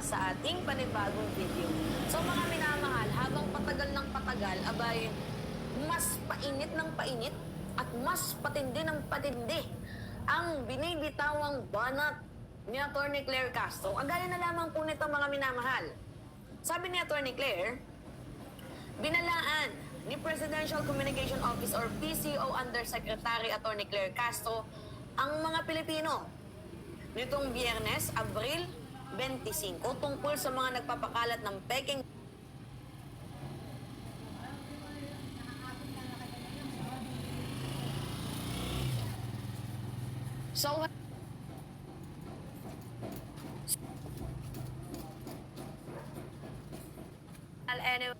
para sa ating panibagong video. So mga minamahal, habang patagal ng patagal, abay, mas painit ng painit at mas patindi ng patindi ang binibitawang banat ni Atty. Claire Castro. Agaya na lamang po nito mga minamahal. Sabi ni Atty. Claire, binalaan ni Presidential Communication Office or PCO Undersecretary Atty. Claire Castro ang mga Pilipino nitong Biyernes, Abril 25 tungkol sa mga nagpapakalat ng peking So, anyway,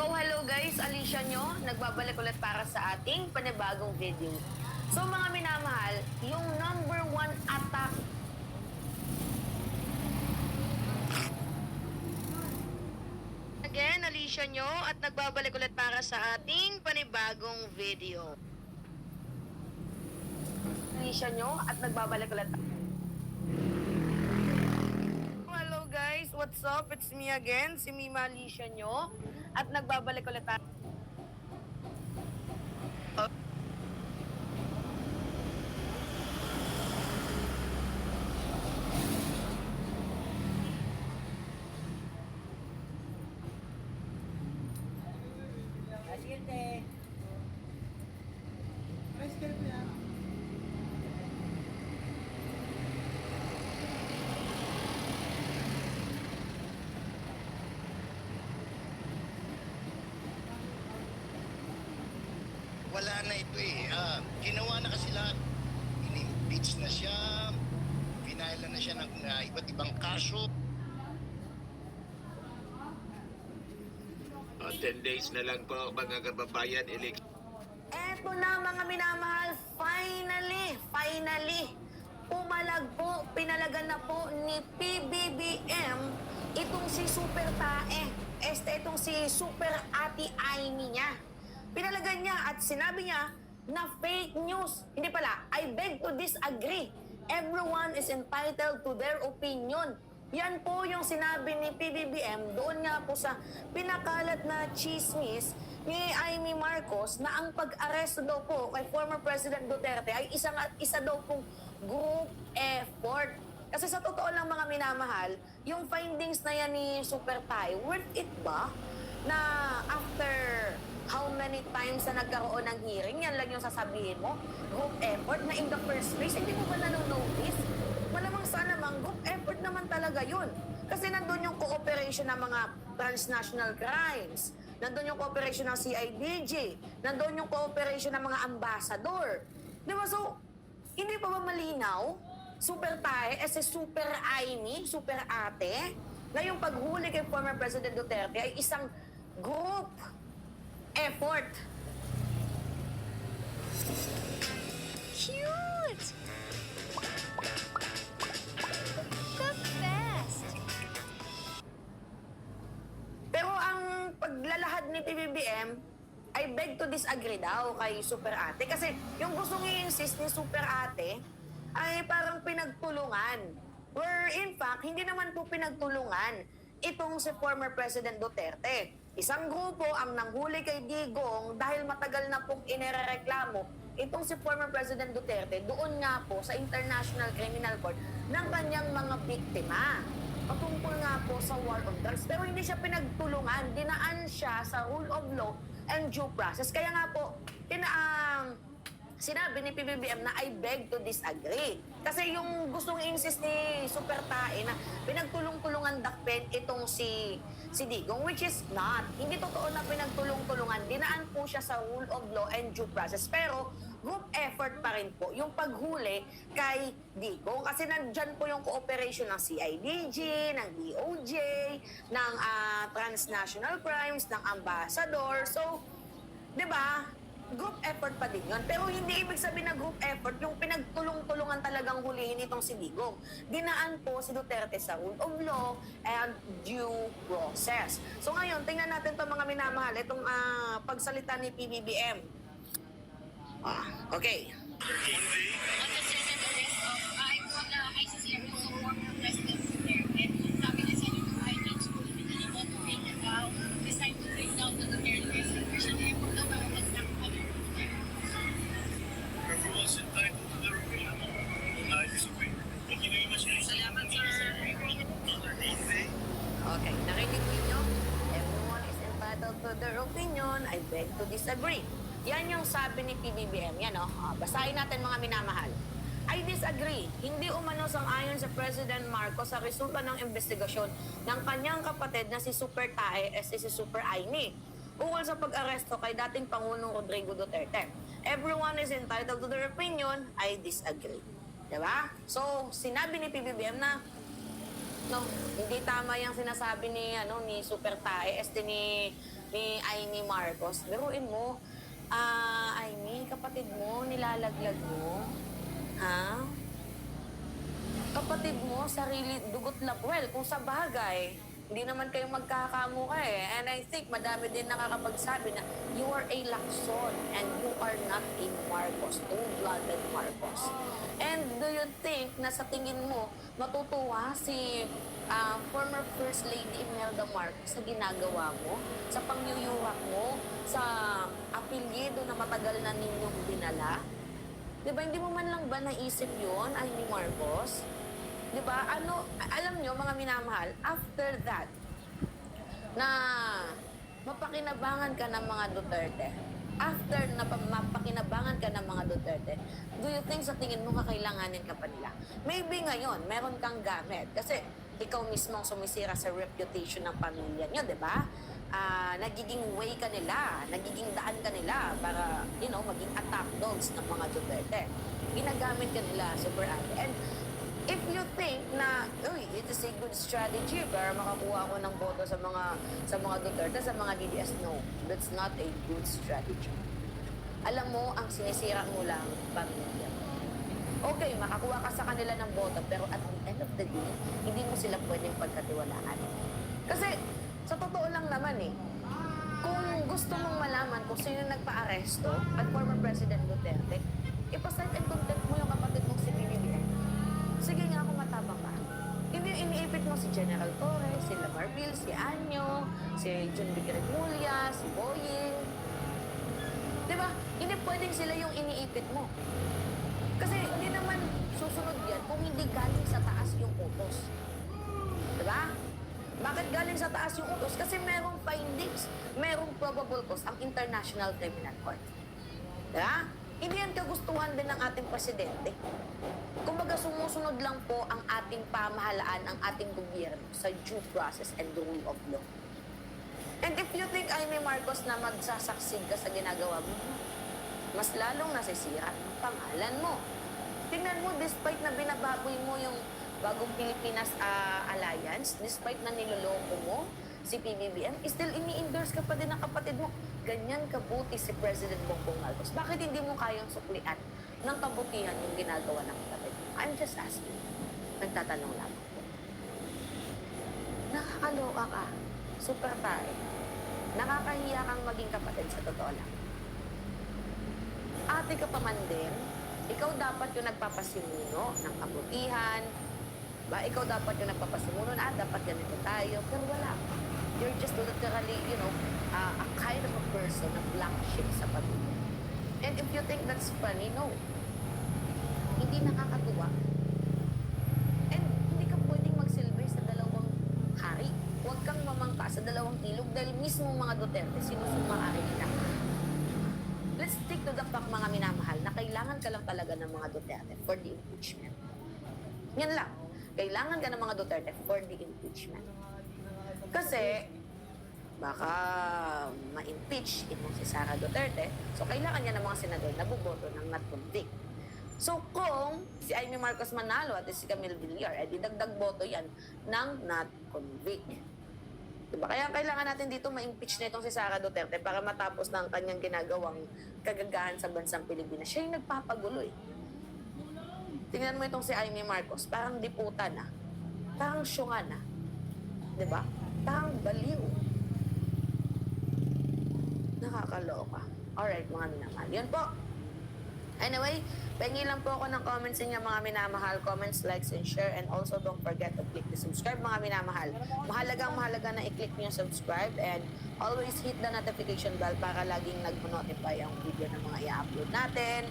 hello guys, Alicia nyo, nagbabalik ulit para sa ating panibagong video. So mga minamahal, yung number 1 attack again, Alicia nyo, at nagbabalik ulit para sa ating panibagong video. Alicia nyo, at nagbabalik ulit. Hello guys, what's up? It's me again, si Mima Alicia nyo, at nagbabalik ulit tayo. Asirte. Asirte niya. Wala na ito eh. Ginawa na kasi lahat. In-impeach na siya. Pinailan na siya ng iba't ibang kaso. 10 days na lang po mga kababayan, election. Eto na mga minamahal, finally, pumalag po, pinalagan na po ni PBBM itong si Super Tae. Itong si Super Ate Aimee niya. Pinalagan niya at sinabi niya na fake news. Hindi pala, I beg to disagree. Everyone is entitled to their opinion. Yan po yung sinabi ni PBBM doon nga po sa pinakalat na chismis ni Amy Marcos na ang pag-aresto daw po kay former President Duterte ay isa daw pong group effort. Kasi sa totoo lang mga minamahal, yung findings na yan ni Super Tae, worth it ba? Na after how many times na nagkaroon ng hearing, yan lang yung sasabihin mo? Group effort na in the first place, hindi mo ba nanonotice? Malamang sana mang group effort naman talaga yun. Kasi nandun yung cooperation ng mga transnational crimes, nandun yung cooperation ng CIDG, nandun yung cooperation ng mga ambassador. Di ba? So, hindi pa ba malinaw? Super Tae, si Super Aimee, Super Ate, na yung paghuli kay former President Duterte ay isang group effort. Cute! The best! Pero ang paglalahad ni PBBM ay beg to disagree daw kay Super Ate. Kasi yung gustong i-insist ni Super Ate ay parang pinagtulungan. Where in fact, hindi naman po pinagtulungan itong si former President Duterte. Isang grupo ang nanghuli kay Digong dahil matagal na pong inirereklamo itong si former President Duterte doon nga po sa International Criminal Court ng kanyang mga biktima. Patungkol nga po sa war on drugs. Pero hindi siya pinagtulungan. Dinaan siya sa rule of law and due process. Kaya nga po, sinabi ni PBBM na I beg to disagree. Kasi yung gustong insist ni Super Tae na pinagtulong-tulungan dakpin itong si Digong, which is not. Hindi totoo na pinagtulong-tulungan. Dinaan po siya sa rule of law and due process. Pero group effort pa rin po yung paghuli kay Digong. Kasi nandyan po yung cooperation ng CIDG, ng DOJ, ng transnational crimes, ng ambassador. So, di ba? Group effort pa din yun. Pero hindi ibig sabihin na group effort yung pinagtulong-tulungan talagang hulihin itong si Digong. Dinaan po si Duterte sa rule of law and due process. So ngayon, tingnan natin itong mga minamahal, itong pagsalita ni PBBM. Okay. Everyone's entitled to their opinion. I disagree. Thank you very much. Salamat, sir. Okay, narinig ninyo? Everyone is entitled to their opinion. I beg to disagree. Yan yung sabi ni PBBM. Yan, oh. Basahin natin mga minamahal. I disagree. Hindi umano sang-ayon sa President Marcos sa resulta ng investigasyon ng kanyang kapatid na si Super Tae at si Super Aimee ukol sa pag-aresto kay dating Pangulong Rodrigo Duterte. Everyone is entitled to their opinion. I disagree. Diba? So, sinabi ni PBBM na no, hindi tama yung sinasabi ni Super Tae, ni Aimee Marcos. Biruin mo, Aimee, kapatid mo, nilalaglag mo. Ha? Kapatid mo, sarili, dugot lang. Well, kung sa bagay, hindi naman kayo magkakamuka eh. And I think madami din nakakapagsabi na you are a Lacson and you are not a Marcos, two-blooded Marcos. And do you think na sa tingin mo, matutuwa si former First Lady Imelda Marcos sa ginagawa mo, sa pangyuyurak mo, sa apelyido na matagal na ninyong dinala? Diba, hindi mo man lang ba naisip yun, Aimee Marcos? Diba, alam nyo, mga minamahal, after that, na mapakinabangan ka ng mga Duterte, after na mapakinabangan ka ng mga Duterte, do you think sa tingin mo kakailanganin ka pa nila? Maybe ngayon, meron kang gamit. Kasi ikaw mismo ang sumisira sa reputation ng pamilya nyo, di ba? Nagiging way ka nila, nagiging daan ka nila para, maging attack dogs ng mga Duterte. Ginagamit ka nila, Super Ate. And if you think na, it is a good strategy para makakuha ko ng boto sa mga Duterte, sa mga DDS, no, that's not a good strategy. Alam mo, ang sinisira mo lang, pamilya. Okay, makakuha ka sa kanila ng boto, pero at the end of the day, hindi mo sila pwedeng pagkatiwalaan. Kasi, sa totoo lang naman kung gusto mong malaman kung sino nagpa-aresto at former President Duterte, ipasite and contempt mo yung kapatid mong si PBBM. Sige nga kung matapang ka. Hindi iniipit mo si General Torres, si Lamarville, si Anyo, si John Vigremulia, si Boying. Diba? Hindi pwedeng sila yung iniipit mo. Kasi hindi naman susunod yan kung hindi galing sa taas yung utos. Diba? Bakit galing sa taas yung utos? Kasi merong findings, merong probable cause ang International Criminal Court. Diba? Hindi yan kagustuhan din ng ating presidente. Kumbaga sumusunod lang po ang ating pamahalaan, ang ating gobyerno sa due process and the rule of law. And if you think, Aimee Marcos, na magsasucceed ka sa ginagawa mo, mas lalong nasisira ang pangalan mo. Tingnan mo, despite na binababoy mo yung Bagong Pilipinas Alliance, despite na niloloko mo si PBBM, still ini-endorse ka pa din ng kapatid mo. Ganyan kabuti si President Bongbong Marcos. Bakit hindi mo kayang suklian ng kabutihan yung ginagawa ng kapatid mo? I'm just asking. Nagtatanong lang ako. Nakakaloka ka. Super Tae. Nakakahiya kang maging kapatid sa totoo lang. Ate ka pa man din, ikaw dapat yung nagpapasimuno ng kabutihan, ikaw dapat yung nagpapasimuno na dapat ganito tayo, pero wala. You're just literally, a kind of a person na black sheep sa pamilya. And if you think that's funny, no. Hindi nakakatuwa. And hindi ka pwedeng magsilbi sa dalawang hari. Huwag kang mamangka sa dalawang ilog dahil mismo mga Duterte, sinusumaari nila. Let's stick to the fact, mga minamahal, na kailangan ka lang talaga ng mga Duterte for the impeachment. Yan lang. Kailangan ka ng mga Duterte for the impeachment. Kasi, baka ma-impeach itong si Sara Duterte, so kailangan niya ng mga senador na buboto ng not convict. So kung si Aimee Marcos manalo at si Camille Villar, didagdag boto yan ng not convict. Diba? Kaya kailangan natin dito ma-impeach na itong si Sara Duterte para matapos na ang kanyang ginagawang kagagahan sa bansang Pilipinas. Siya yung nagpapagulo Tingnan mo itong si Aimee Marcos, parang diputa na. Parang syunga na. Diba? Parang baliw. Nakakaloka. Alright, mga minamahal. Yun po. Anyway, pengi lang po ako ng comments ninyo mga minamahal. Comments, likes, and share. And also, don't forget to click the subscribe mga minamahal. Mahalaga na i-click nyo yung subscribe. And always hit the notification bell para laging nag-notify ang video ng mga i-upload natin.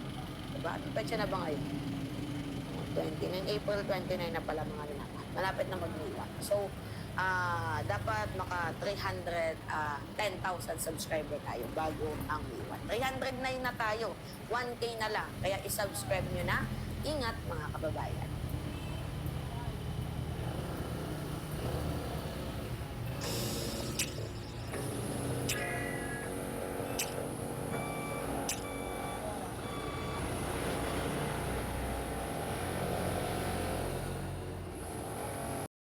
Diba? Ano petsa na ba ngayon? 29, April 29 na pala mga minamahal. Malapit na magniwa. So, dapat maka 310,000 subscriber tayo bago ang May 1. 309 na tayo. 1K na lang. Kaya isubscribe nyo na. Ingat mga kababayan.